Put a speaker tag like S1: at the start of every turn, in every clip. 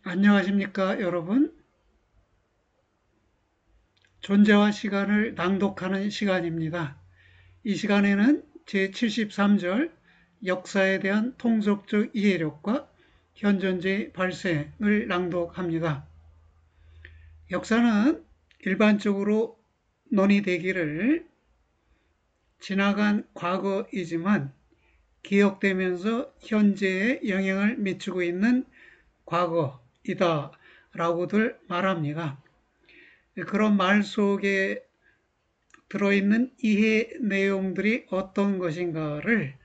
S1: 안녕하십니까, 여러분. 존재와 시간을 낭독하는 시간입니다. 이 시간에는 제73절 역사에 대한 통속적 이해력과 현존재의 발생을 낭독합니다. 역사는 일반적으로 논의되기를 지나간 과거이지만 기억되면서 현재에 영향을 미치고 있는 과거이다 라고들 말합니다. 그런 말 속에 들어있는 이해 내용들이 어떤 것인가를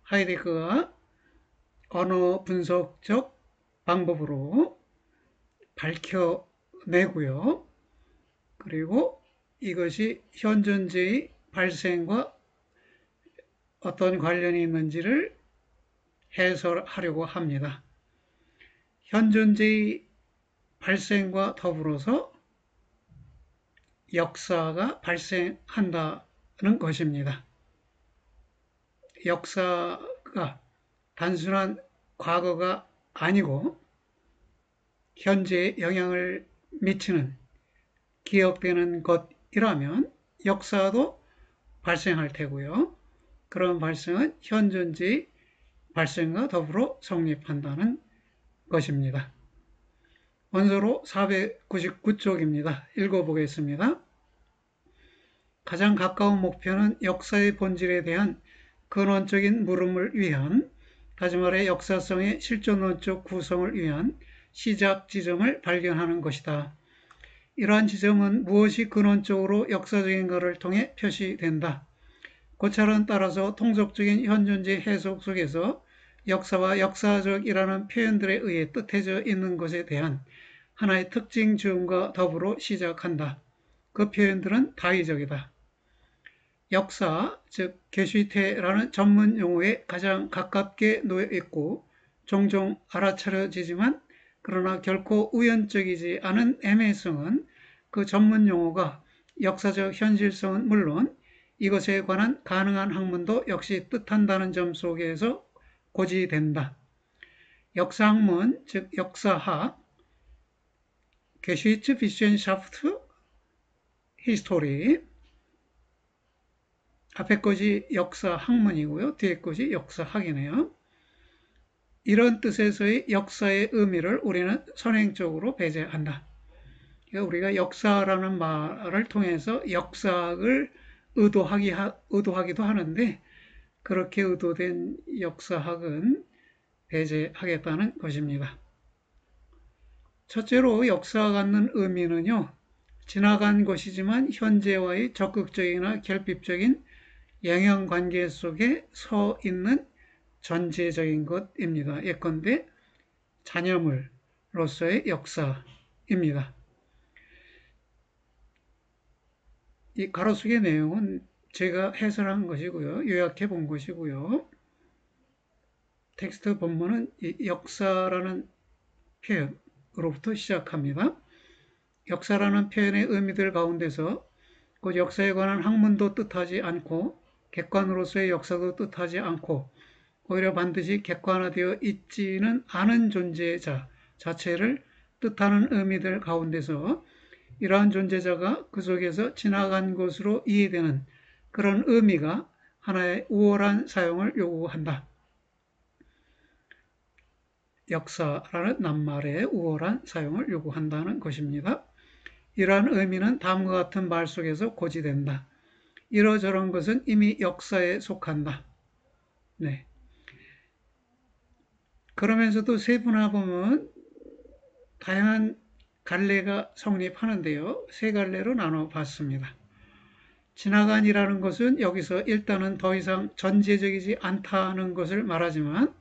S1: 하이데거가 언어 분석적 방법으로 밝혀내고요. 그리고 이것이 현존재의 발생과 어떤 관련이 있는지를 해설하려고 합니다. 현존재의 발생과 더불어서 역사가 발생한다는 것입니다. 역사가 단순한 과거가 아니고 현재에 영향을 미치는 기억되는 것이라면 역사도 발생할 테고요. 그런 발생은 현존재의 발생과 더불어 성립한다는 것입니다. 원서로 499쪽입니다. 읽어보겠습니다. 가장 가까운 목표는 역사의 본질에 대한 근원적인 물음을 위한, 다시 말해 역사성의 실존론적 구성을 위한 시작 지점을 발견하는 것이다. 이러한 지점은 무엇이 근원적으로 역사적인가를 통해 표시된다. 고찰은 따라서 통속적인 현존재 해석 속에서 역사와 역사적이라는 표현들에 의해 뜻해져 있는 것에 대한 하나의 특징 지음과 더불어 시작한다. 그 표현들은 다의적이다. 역사, 즉 게슈테라는 전문 용어에 가장 가깝게 놓여 있고 종종 알아차려지지만 그러나 결코 우연적이지 않은 애매성은 그 전문 용어가 역사적 현실성은 물론 이것에 관한 가능한 학문도 역시 뜻한다는 점 속에서 고지된다. 역사학문, 즉 역사학, Geschichtswissenschaft, History, 앞에 것이 역사학문이고요. 뒤에 것이 역사학이네요. 이런 뜻에서의 역사의 의미를 우리는 선행적으로 배제한다. 그러니까 우리가 역사라는 말을 통해서 역사학을 의도하기도 하는데 그렇게 의도된 역사학은 배제하겠다는 것입니다. 첫째로 역사가 갖는 의미는요. 지나간 것이지만 현재와의 적극적이나 결핍적인 영향관계 속에 서 있는 전제적인 것입니다. 예컨대 잔여물로서의 역사입니다. 이 가로수의 내용은 제가 해설한 것이고요. 요약해 본 것이고요. 텍스트 본문은 이 역사라는 표현으로부터 시작합니다. 역사라는 표현의 의미들 가운데서 그 역사에 관한 학문도 뜻하지 않고 객관으로서의 역사도 뜻하지 않고 오히려 반드시 객관화되어 있지는 않은 존재자 자체를 뜻하는 의미들 가운데서 이러한 존재자가 그 속에서 지나간 것으로 이해되는 그런 의미가 하나의 우월한 사용을 요구한다. 역사라는 낱말의 우월한 사용을 요구한다는 것입니다. 이러한 의미는 다음과 같은 말 속에서 고지된다. 이러저런 것은 이미 역사에 속한다. 네. 그러면서도 세분화보면 다양한 갈래가 성립하는데요. 세 갈래로 나눠 봤습니다. 지나간이라는 것은 여기서 일단은 더 이상 전제적이지 않다는 것을 말하지만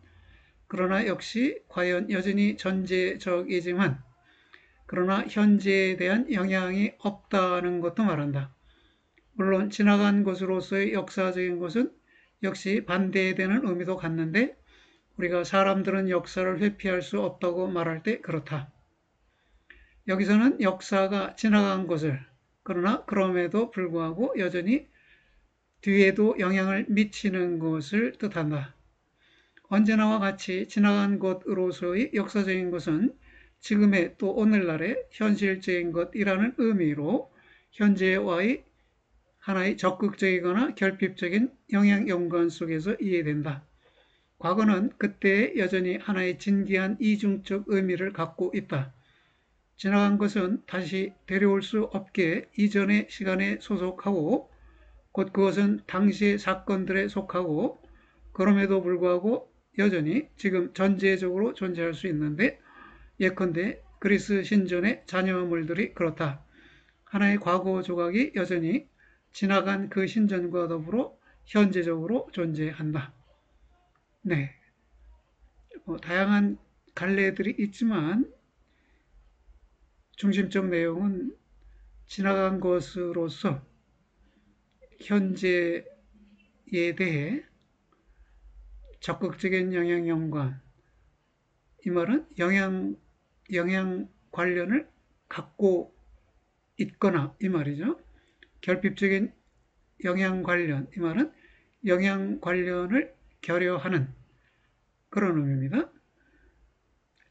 S1: 그러나 역시 과연 여전히 전제적이지만 그러나 현재에 대한 영향이 없다는 것도 말한다. 물론 지나간 것으로서의 역사적인 것은 역시 반대되는 의미도 갖는데 우리가 사람들은 역사를 회피할 수 없다고 말할 때 그렇다. 여기서는 역사가 지나간 것을 그러나 그럼에도 불구하고 여전히 뒤에도 영향을 미치는 것을 뜻한다. 언제나와 같이 지나간 것으로서의 역사적인 것은 지금의 또 오늘날의 현실적인 것이라는 의미로 현재와의 하나의 적극적이거나 결핍적인 영향 연관 속에서 이해된다. 과거는 그때에 여전히 하나의 진기한 이중적 의미를 갖고 있다. 지나간 것은 다시 데려올 수 없게 이전의 시간에 소속하고 곧 그것은 당시의 사건들에 속하고 그럼에도 불구하고 여전히 지금 전제적으로 존재할 수 있는데 예컨대 그리스 신전의 잔여물들이 그렇다. 하나의 과거 조각이 여전히 지나간 그 신전과 더불어 현재적으로 존재한다. 네, 다양한 갈래들이 있지만 중심적 내용은 지나간 것으로서 현재에 대해 적극적인 영향 연관, 이 말은 영향 관련을 갖고 있거나 이 말이죠. 결핍적인 영향 관련, 이 말은 영향 관련을 결여하는 그런 의미입니다.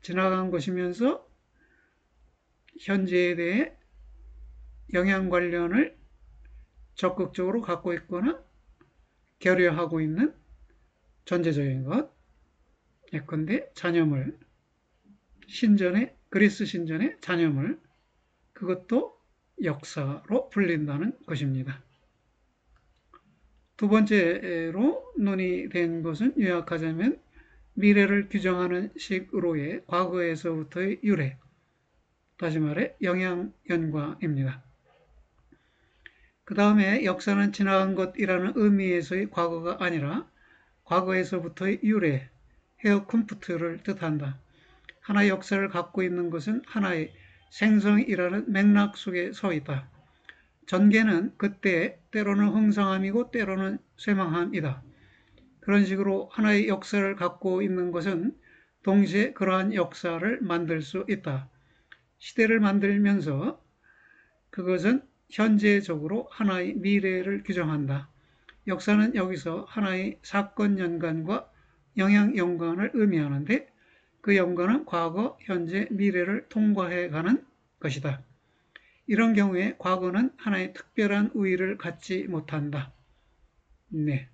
S1: 지나간 것이면서 현재에 대해 영향 관련을 적극적으로 갖고 있거나 결여하고 있는 전제적인 것. 예컨대 잔여물, 그리스 신전의 잔여물, 그것도 역사로 불린다는 것입니다. 두 번째로 논의된 것은 요약하자면 미래를 규정하는 식으로의 과거에서부터의 유래, 다시 말해 영향 연관입니다. 그 다음에 역사는 지나간 것이라는 의미에서의 과거가 아니라 과거에서부터의 유래, 헤어쿤프트를 뜻한다. 하나의 역사를 갖고 있는 것은 하나의 생성이라는 맥락 속에 서 있다. 전개는 그때 때로는 흥성함이고 때로는 쇠망함이다. 그런 식으로 하나의 역사를 갖고 있는 것은 동시에 그러한 역사를 만들 수 있다. 시대를 만들면서 그것은 현재적으로 하나의 미래를 규정한다. 역사는 여기서 하나의 사건 연관과 영향 연관을 의미하는데 그 연관은 과거, 현재, 미래를 통과해가는 것이다. 이런 경우에 과거는 하나의 특별한 우위를 갖지 못한다. 네,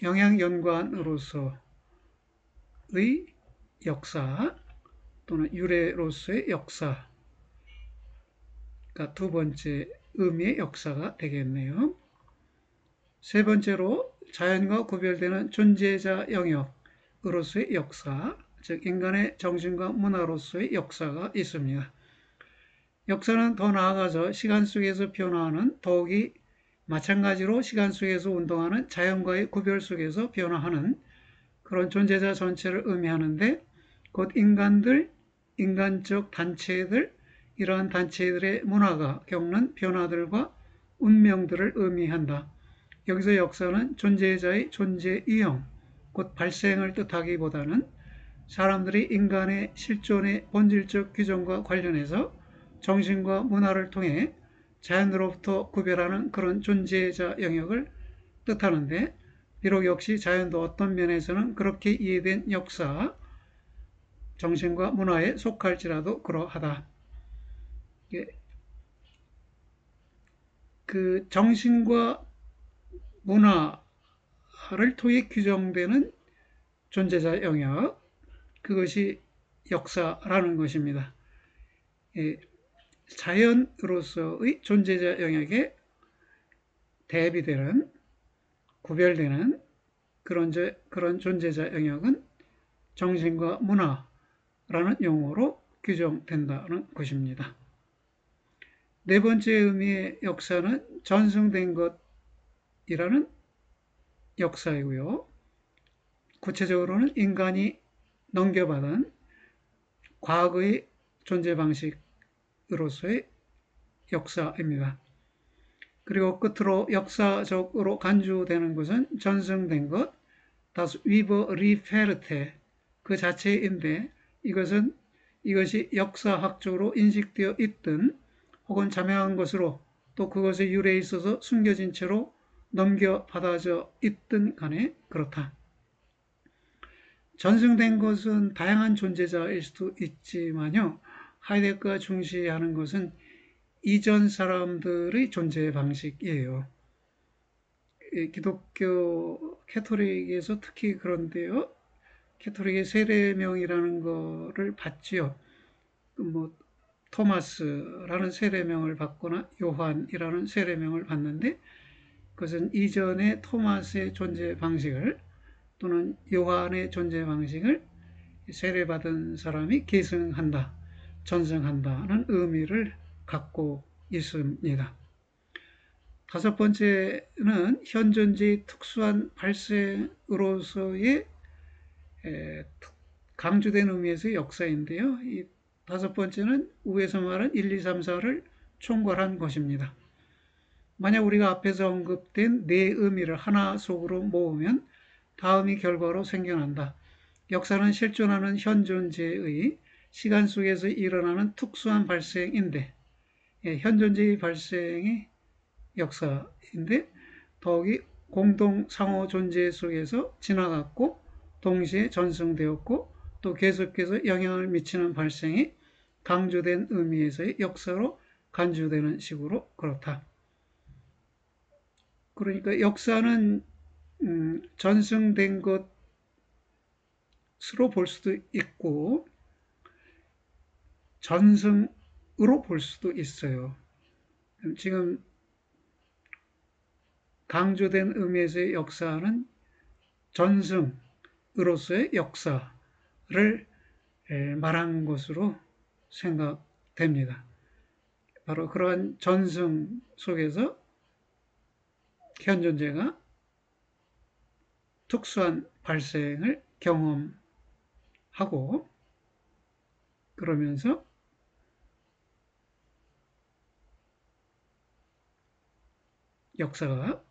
S1: 영향 연관으로서의 역사 또는 유래로서의 역사가 두 번째 의미의 역사가 되겠네요. 세 번째로 자연과 구별되는 존재자 영역으로서의 역사, 즉 인간의 정신과 문화로서의 역사가 있습니다. 역사는 더 나아가서 시간 속에서 변화하는, 더욱이 마찬가지로 시간 속에서 운동하는 자연과의 구별 속에서 변화하는 그런 존재자 전체를 의미하는데 곧 인간들, 인간적 단체들, 이러한 단체들의 문화가 겪는 변화들과 운명들을 의미한다. 여기서 역사는 존재자의 존재 유형, 곧 발생을 뜻하기보다는 사람들이 인간의 실존의 본질적 규정과 관련해서 정신과 문화를 통해 자연으로부터 구별하는 그런 존재자 영역을 뜻하는데 비록 역시 자연도 어떤 면에서는 그렇게 이해된 역사, 정신과 문화에 속할지라도 그러하다. 그 정신과 문화를 통해 규정되는 존재자 영역, 그것이 역사라는 것입니다. 자연으로서의 존재자 영역에 대비되는, 구별되는 그런 존재자 영역은 정신과 문화라는 용어로 규정된다는 것입니다. 네 번째 의미의 역사는 전승된 것이라는 역사이고요. 구체적으로는 인간이 넘겨받은 과거의 존재 방식으로서의 역사입니다. 그리고 끝으로 역사적으로 간주되는 것은 전승된 것, das überlieferte 그 자체인데 이것이 역사학적으로 인식되어 있든 혹은 자명한 것으로 또 그것의 유래에 있어서 숨겨진 채로 넘겨받아져 있든 간에 그렇다. 전승된 것은 다양한 존재자일 수도 있지만요. 하이데거가 중시하는 것은 이전 사람들의 존재 방식이에요. 기독교 캐토릭에서 특히 그런데요. 캐토릭의 세례명이라는 거를 받지요. 뭐 토마스라는 세례명을 받거나 요한이라는 세례명을 받는데 그것은 이전의 토마스의 존재 방식을 또는 요한의 존재 방식을 세례받은 사람이 계승한다, 전승한다는 의미를 갖고 있습니다. 다섯 번째는 현존재의 특수한 발생으로서의 강조된 의미에서의 역사인데요. 이 다섯 번째는 위에서 말한 1, 2, 3, 4를 총괄한 것입니다. 만약 우리가 앞에서 언급된 네 의미를 하나 속으로 모으면 다음이 결과로 생겨난다. 역사는 실존하는 현존재의 시간 속에서 일어나는 특수한 발생인데, 현존재의 발생이 역사인데 더욱이 공동 상호 존재 속에서 지나갔고 동시에 전승되었고 또 계속해서 영향을 미치는 발생이 강조된 의미에서의 역사로 간주되는 식으로 그렇다. 그러니까 역사는 전승된 것으로 볼 수도 있고 전승으로 볼 수도 있어요. 지금 강조된 의미에서의 역사는 전승으로서의 역사를 말한 것으로 생각됩니다. 바로 그러한 전승 속에서 현존재가 특수한 발생을 경험하고 그러면서 역사가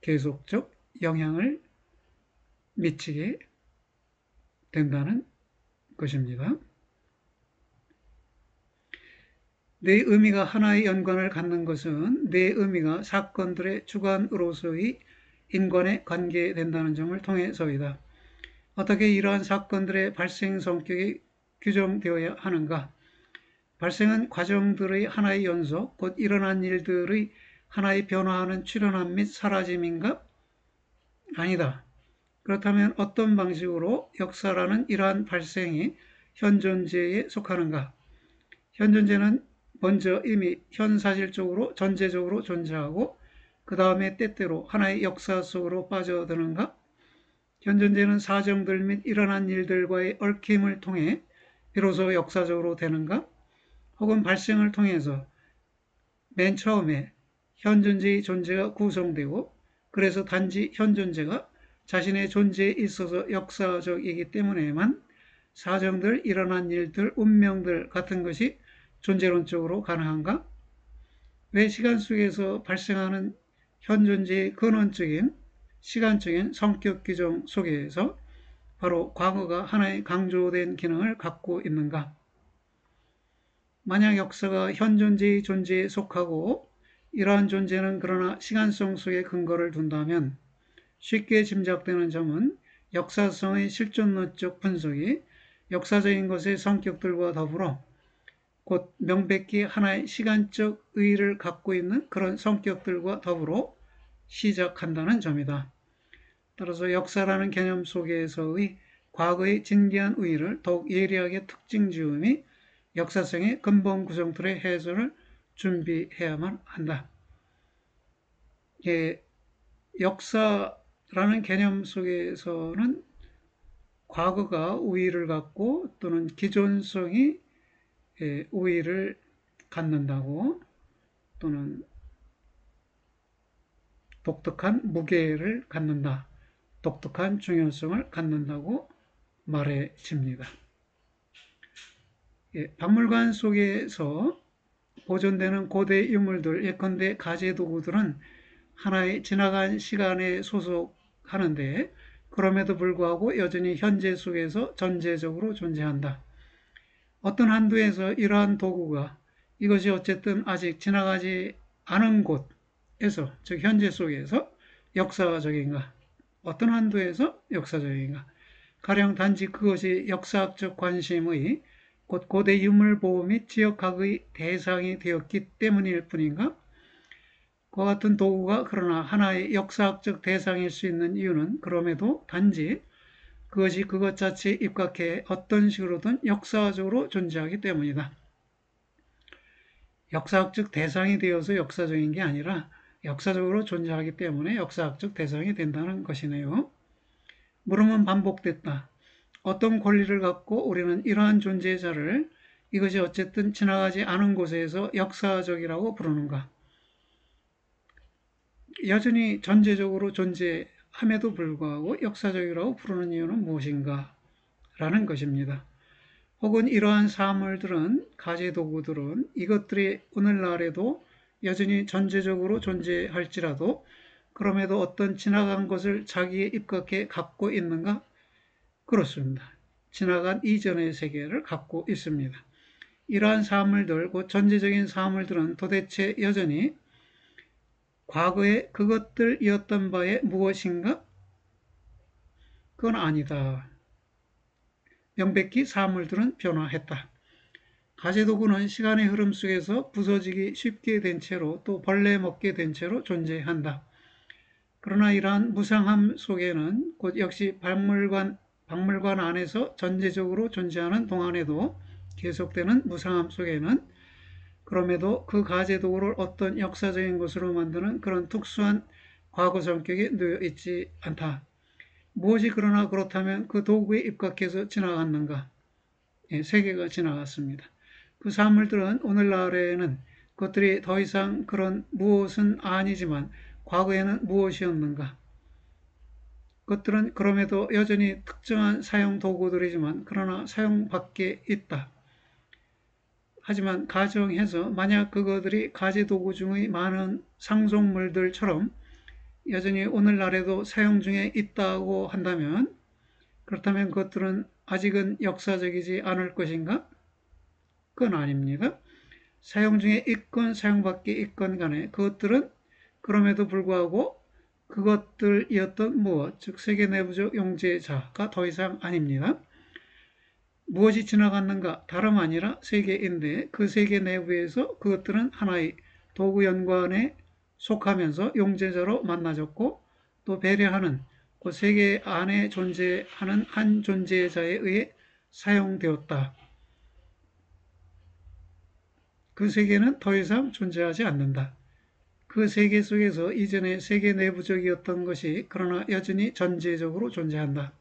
S1: 계속적 영향을 미치게 된다는 것입니다. 네 의미가 하나의 연관을 갖는 것은 네 의미가 사건들의 주관으로서의 인관에 관계된다는 점을 통해서이다. 어떻게 이러한 사건들의 발생 성격이 규정되어야 하는가? 발생은 과정들의 하나의 연속, 곧 일어난 일들의 하나의 변화하는 출현함 및 사라짐인가? 아니다. 그렇다면 어떤 방식으로 역사라는 이러한 발생이 현존재에 속하는가? 현존재는 먼저 이미 현사실적으로 전제적으로 존재하고 그 다음에 때때로 하나의 역사 속으로 빠져드는가? 현존재는 사정들 및 일어난 일들과의 얽힘을 통해 비로소 역사적으로 되는가? 혹은 발생을 통해서 맨 처음에 현존재의 존재가 구성되고 그래서 단지 현존재가 자신의 존재에 있어서 역사적이기 때문에만 사정들, 일어난 일들, 운명들 같은 것이 존재론적으로 가능한가? 왜 시간 속에서 발생하는 현존재의 근원적인 시간적인 성격 규정 속에서 바로 과거가 하나의 강조된 기능을 갖고 있는가? 만약 역사가 현존재의 존재에 속하고 이러한 존재는 그러나 시간성 속에 근거를 둔다면 쉽게 짐작되는 점은 역사성의 실존론적 분석이 역사적인 것의 성격들과 더불어 곧 명백히 하나의 시간적 의의를 갖고 있는 그런 성격들과 더불어 시작한다는 점이다. 따라서 역사라는 개념 속에서의 과거의 진기한 의의를 더욱 예리하게 특징 지음이 역사성의 근본 구성틀의 해소를 준비해야만 한다. 역사라는 개념 속에서는 과거가 우위를 갖고 또는 기존성이 우위를 갖는다고 또는 독특한 무게를 갖는다. 독특한 중요성을 갖는다고 말해집니다. 박물관 속에서 보존되는 고대 유물들, 예컨대 가재도구들은 하나의 지나간 시간에 소속하는데 그럼에도 불구하고 여전히 현재 속에서 전제적으로 존재한다. 어떤 한도에서 이러한 도구가 이것이 어쨌든 아직 지나가지 않은 곳에서, 즉 현재 속에서 역사적인가? 어떤 한도에서 역사적인가? 가령 단지 그것이 역사학적 관심의 곧 고대 유물보호 및 지역학의 대상이 되었기 때문일 뿐인가? 그와 같은 도구가 그러나 하나의 역사학적 대상일 수 있는 이유는 그럼에도 단지 그것이 그것 자체에 입각해 어떤 식으로든 역사적으로 존재하기 때문이다. 역사학적 대상이 되어서 역사적인 게 아니라 역사적으로 존재하기 때문에 역사학적 대상이 된다는 것이네요. 물음은 반복됐다. 어떤 권리를 갖고 우리는 이러한 존재자를 이것이 어쨌든 지나가지 않은 곳에서 역사적이라고 부르는가? 여전히 전제적으로 존재함에도 불구하고 역사적이라고 부르는 이유는 무엇인가? 라는 것입니다. 혹은 이러한 사물들은, 가제도구들은 이것들이 오늘날에도 여전히 전제적으로 존재할지라도 그럼에도 어떤 지나간 것을 자기에 입각해 갖고 있는가? 그렇습니다. 지나간 이전의 세계를 갖고 있습니다. 이러한 사물들, 곧 전제적인 사물들은 도대체 여전히 과거에 그것들이었던 바에 무엇인가? 그건 아니다. 명백히 사물들은 변화했다. 가제도구는 시간의 흐름 속에서 부서지기 쉽게 된 채로 또 벌레 먹게 된 채로 존재한다. 그러나 이러한 무상함 속에는 곧 역시 박물관 안에서 전제적으로 존재하는 동안에도 계속되는 무상함 속에는 그럼에도 그 가제도구를 어떤 역사적인 것으로 만드는 그런 특수한 과거 성격이 놓여 있지 않다. 무엇이 그러나 그렇다면 그 도구에 입각해서 지나갔는가? 세계가 지나갔습니다. 그 사물들은 오늘날에는 그것들이 더 이상 그런 무엇은 아니지만 과거에는 무엇이었는가? 그것들은 그럼에도 여전히 특정한 사용 도구들이지만 그러나 사용 밖에 있다. 하지만 가정해서 만약 그것들이 가제 도구 중의 많은 상속물들처럼 여전히 오늘날에도 사용 중에 있다고 한다면 그렇다면 그것들은 아직은 역사적이지 않을 것인가? 그건 아닙니다. 사용 중에 있건 사용 밖에 있건 간에 그것들은 그럼에도 불구하고 그것들이었던 무엇, 즉 세계 내부적 용제자가 더 이상 아닙니다. 무엇이 지나갔는가? 다름 아니라 세계인데 그 세계 내부에서 그것들은 하나의 도구 연관에 속하면서 용제자로 만나졌고 또 배려하는 그 세계 안에 존재하는 한 존재자에 의해 사용되었다. 그 세계는 더 이상 존재하지 않는다. 그 세계 속에서 이전에 세계 내부적이었던 것이 그러나 여전히 전제적으로 존재한다.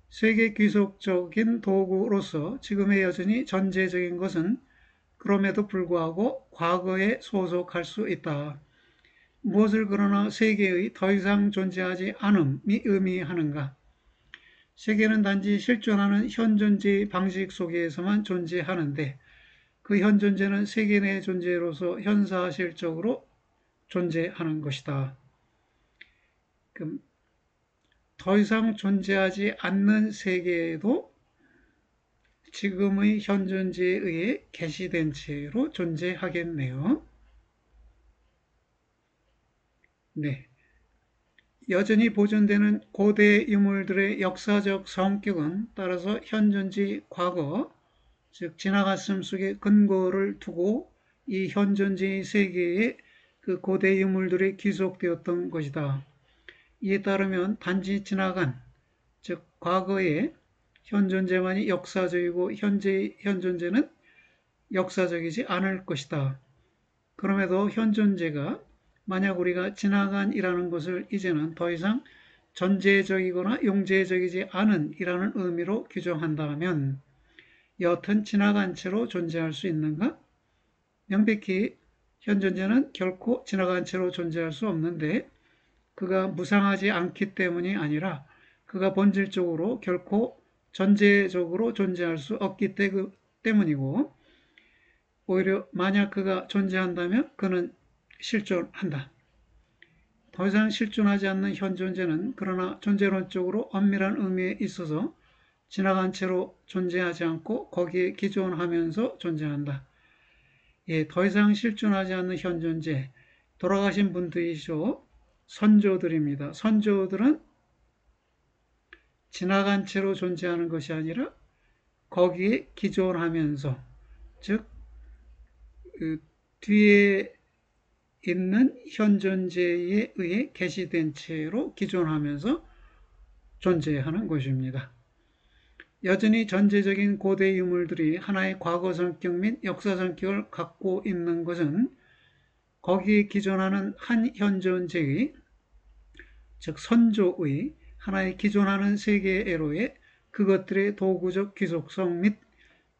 S1: 세계 귀속적인 도구로서 지금의 여전히 전제적인 것은 그럼에도 불구하고 과거에 소속할 수 있다. 무엇을 그러나 세계의 더 이상 존재하지 않음이 의미하는가? 세계는 단지 실존하는 현존재의 방식 속에서만 존재하는데 그 현존재는 세계 내 존재로서 현사실적으로 존재하는 것이다. 더 이상 존재하지 않는 세계에도 지금의 현존재에 의해 계시된 채로 존재하겠네요. 네. 여전히 보존되는 고대 유물들의 역사적 성격은 따라서 현존지 과거, 즉 지나갔음 속에 근거를 두고 이 현존지의 세계에 그 고대 유물들이 귀속되었던 것이다. 이에 따르면 단지 지나간, 즉 과거의 현존재만이 역사적이고 현재의 현존재는 역사적이지 않을 것이다. 그럼에도 현존재가 만약 우리가 지나간이라는 것을 이제는 더 이상 전제적이거나 용제적이지 않은 이라는 의미로 규정한다면 여튼 지나간 채로 존재할 수 있는가? 명백히 현존재는 결코 지나간 채로 존재할 수 없는데 그가 무상하지 않기 때문이 아니라 그가 본질적으로 결코 전제적으로 존재할 수 없기 때문이고 오히려 만약 그가 존재한다면 그는 실존한다. 더 이상 실존하지 않는 현존재는 그러나 존재론적으로 엄밀한 의미에 있어서 지나간 채로 존재하지 않고 거기에 기존하면서 존재한다. 예, 더 이상 실존하지 않는 현존재, 돌아가신 분들이시오 선조들입니다. 선조들은 지나간 채로 존재하는 것이 아니라 거기에 기존하면서, 즉 그 뒤에 있는 현 존재에 의해 계시된 채로 기존하면서 존재하는 것입니다. 여전히 전제적인 고대 유물들이 하나의 과거 성격 및 역사 성격을 갖고 있는 것은 거기에 기존하는 한 현 존재의, 즉 선조의 하나의 기존하는 세계의 애로에 그것들의 도구적 귀속성 및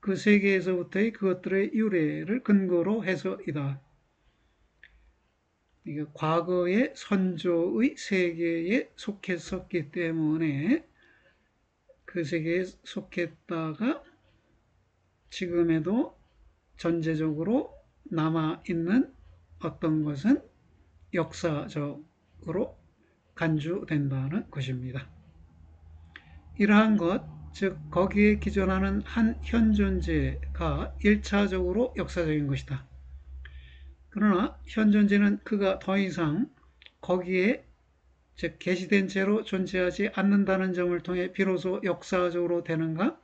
S1: 그 세계에서부터의 그것들의 유래를 근거로 해서이다. 이게 과거의 선조의 세계에 속했었기 때문에 그 세계에 속했다가 지금에도 전제적으로 남아있는 어떤 것은 역사적으로 간주된다는 것입니다. 이러한 것, 즉 거기에 기존하는 한 현 존재가 1차적으로 역사적인 것이다. 그러나 현 존재는 그가 더 이상 거기에 즉 계시된 채로 존재하지 않는다는 점을 통해 비로소 역사적으로 되는가?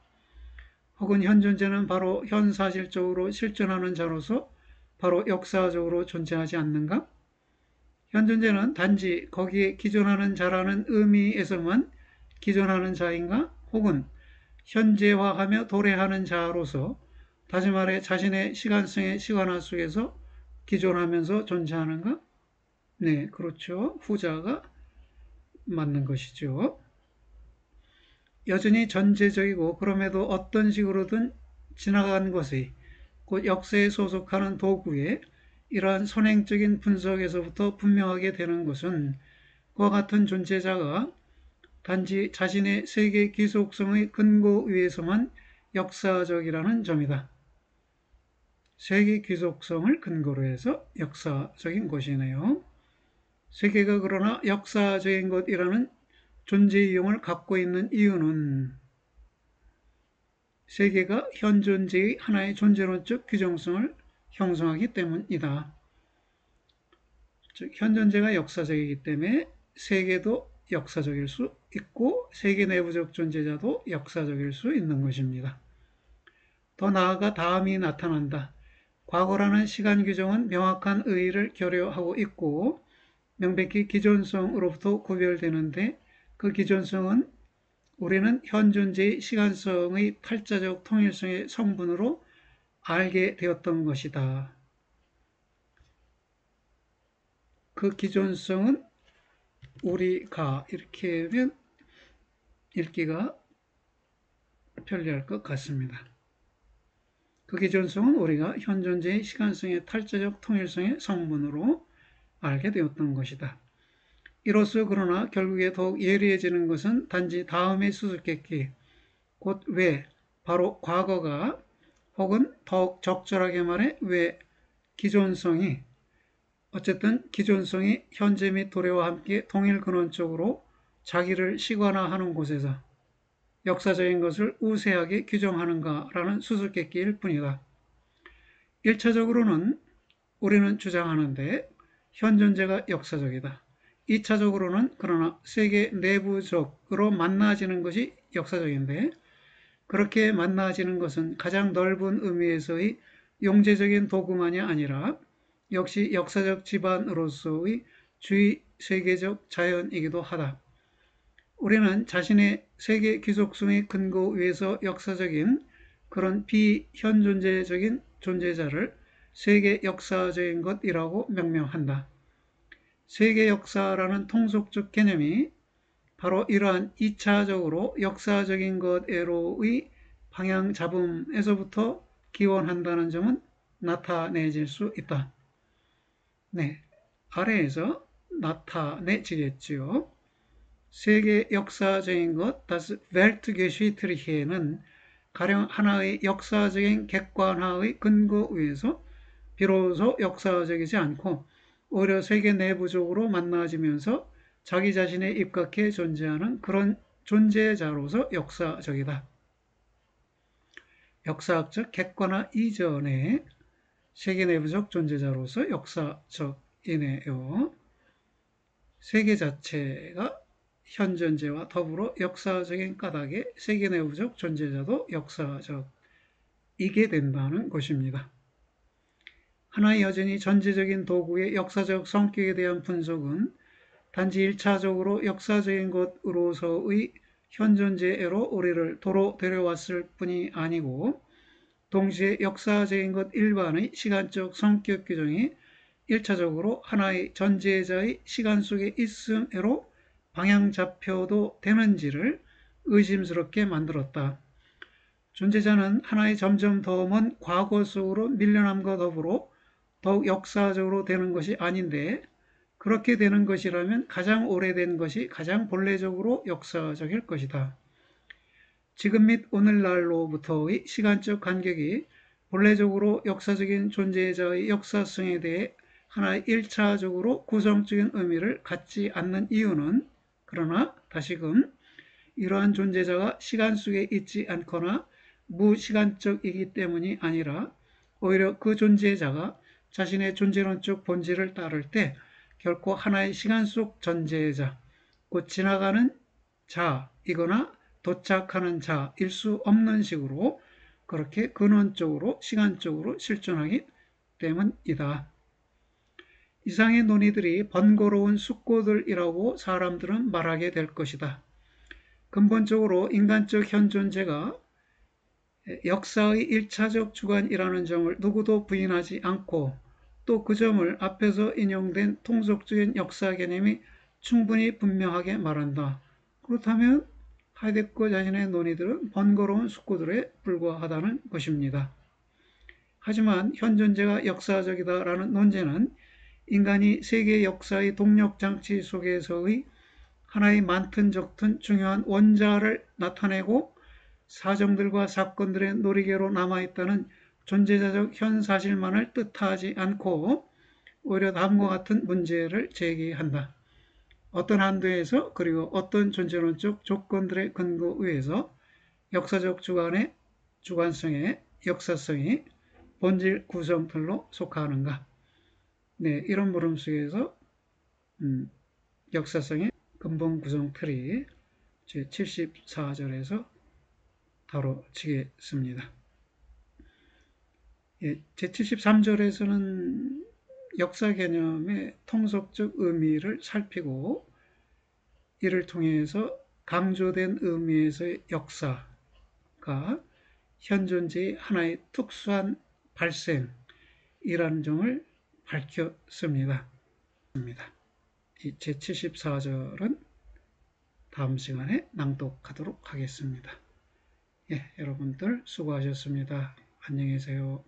S1: 혹은 현 존재는 바로 현 사실적으로 실존하는 자로서 바로 역사적으로 존재하지 않는가? 현 존재는 단지 거기에 기존하는 자라는 의미에서만 기존하는 자인가? 혹은 현재화하며 도래하는 자로서, 다시 말해 자신의 시간성의 시간화 속에서 기존하면서 존재하는가? 네, 그렇죠. 후자가 맞는 것이죠. 여전히 전제적이고 그럼에도 어떤 식으로든 지나간 것의, 곧 역사에 소속하는 도구에 이러한 선행적인 분석에서부터 분명하게 되는 것은 그와 같은 존재자가 단지 자신의 세계 귀속성의 근거 위에서만 역사적이라는 점이다. 세계 귀속성을 근거로 해서 역사적인 것이네요. 세계가 그러나 역사적인 것이라는 존재 이용을 갖고 있는 이유는 세계가 현 존재의 하나의 존재론적 규정성을 형성하기 때문이다. 즉, 현 존재가 역사적이기 때문에 세계도 역사적일 수 있고 세계 내부적 존재자도 역사적일 수 있는 것입니다. 더 나아가 다음이 나타난다. 과거라는 시간 규정은 명확한 의의를 결여하고 있고 명백히 기존성으로부터 구별되는데 그 기존성은 우리는 현 존재의 시간성의 탈자적 통일성의 성분으로 알게 되었던 것이다. 그 기존성은 우리가, 이렇게 하면 읽기가 편리할 것 같습니다. 그 기존성은 우리가 현 존재의 시간성의 탈자적 통일성의 성분으로 알게 되었던 것이다. 이로써 그러나 결국에 더욱 예리해지는 것은 단지 다음의 수수께끼, 곧 왜, 바로 과거가, 혹은 더욱 적절하게 말해 왜 기존성이, 어쨌든 기존성이 현재 및 도래와 함께 동일 근원적으로 자기를 시관화하는 곳에서 역사적인 것을 우세하게 규정하는가라는 수수께끼일 뿐이다. 1차적으로는 우리는 주장하는데 현 존재가 역사적이다. 2차적으로는 그러나 세계 내부적으로 만나지는 것이 역사적인데 그렇게 만나지는 것은 가장 넓은 의미에서의 용제적인 도구만이 아니라 역시 역사적 지반으로서의 주의 세계적 자연이기도 하다. 우리는 자신의 세계 귀속성의 근거 위에서 역사적인 그런 비현존재적인 존재자를 세계 역사적인 것이라고 명명한다. 세계 역사라는 통속적 개념이 바로 이러한 2차적으로 역사적인 것에로의 방향 잡음에서부터 기원한다는 점은 나타내질 수 있다. 네, 아래에서 나타내지겠지요. 세계 역사적인 것, das Weltgeschichtliche는 가령 하나의 역사적인 객관화의 근거 위에서 비로소 역사적이지 않고 오히려 세계 내부적으로 만나지면서 자기 자신에 입각해 존재하는 그런 존재자로서 역사적이다. 역사학적 객관화 이전에 세계 내부적 존재자로서 역사적이네요. 세계 자체가 현존재와 더불어 역사적인 까닭에 세계내부적 존재자도 역사적이게 된다는 것입니다. 하나 여전히 전제적인 도구의 역사적 성격에 대한 분석은 단지 1차적으로 역사적인 것으로서의 현존재로 우리를 도로 데려왔을 뿐이 아니고 동시에 역사적인 것 일반의 시간적 성격 규정이 1차적으로 하나의 전제자의 시간 속에 있음으로 방향잡혀도 되는지를 의심스럽게 만들었다. 존재자는 하나의 점점 더 먼 과거 속으로 밀려남과 더불어 더욱 역사적으로 되는 것이 아닌데 그렇게 되는 것이라면 가장 오래된 것이 가장 본래적으로 역사적일 것이다. 지금 및 오늘날로부터의 시간적 간격이 본래적으로 역사적인 존재자의 역사성에 대해 하나의 1차적으로 구성적인 의미를 갖지 않는 이유는 그러나 다시금 이러한 존재자가 시간 속에 있지 않거나 무시간적이기 때문이 아니라 오히려 그 존재자가 자신의 존재론적 본질을 따를 때 결코 하나의 시간 속 존재자, 곧 지나가는 자이거나 도착하는 자일 수 없는 식으로 그렇게 근원적으로 시간적으로 실존하기 때문이다. 이상의 논의들이 번거로운 숙고들이라고 사람들은 말하게 될 것이다. 근본적으로 인간적 현존재가 역사의 1차적 주관이라는 점을 누구도 부인하지 않고 또 그 점을 앞에서 인용된 통속적인 역사 개념이 충분히 분명하게 말한다. 그렇다면 하이데거 자신의 논의들은 번거로운 숙고들에 불과하다는 것입니다. 하지만 현존재가 역사적이다라는 논제는 인간이 세계 역사의 동력장치 속에서의 하나의 많든 적든 중요한 원자를 나타내고 사정들과 사건들의 놀이개로 남아있다는 존재자적 현사실만을 뜻하지 않고 오히려 다음과 같은 문제를 제기한다. 어떤 한도에서 그리고 어떤 존재론적 조건들의 근거에서 역사적 주관의 주관성의 역사성이 본질 구성틀로 속하는가. 네, 이런 물음 속에서 역사성의 근본 구성틀이 제74절에서 다뤄지겠습니다. 예, 제73절에서는 역사 개념의 통속적 의미를 살피고 이를 통해서 강조된 의미에서의 역사가 현존재의 하나의 특수한 발생이라는 점을 밝혔습니다. 이 제74절은 다음 시간에 낭독하도록 하겠습니다. 예, 여러분들 수고하셨습니다. 안녕히 계세요.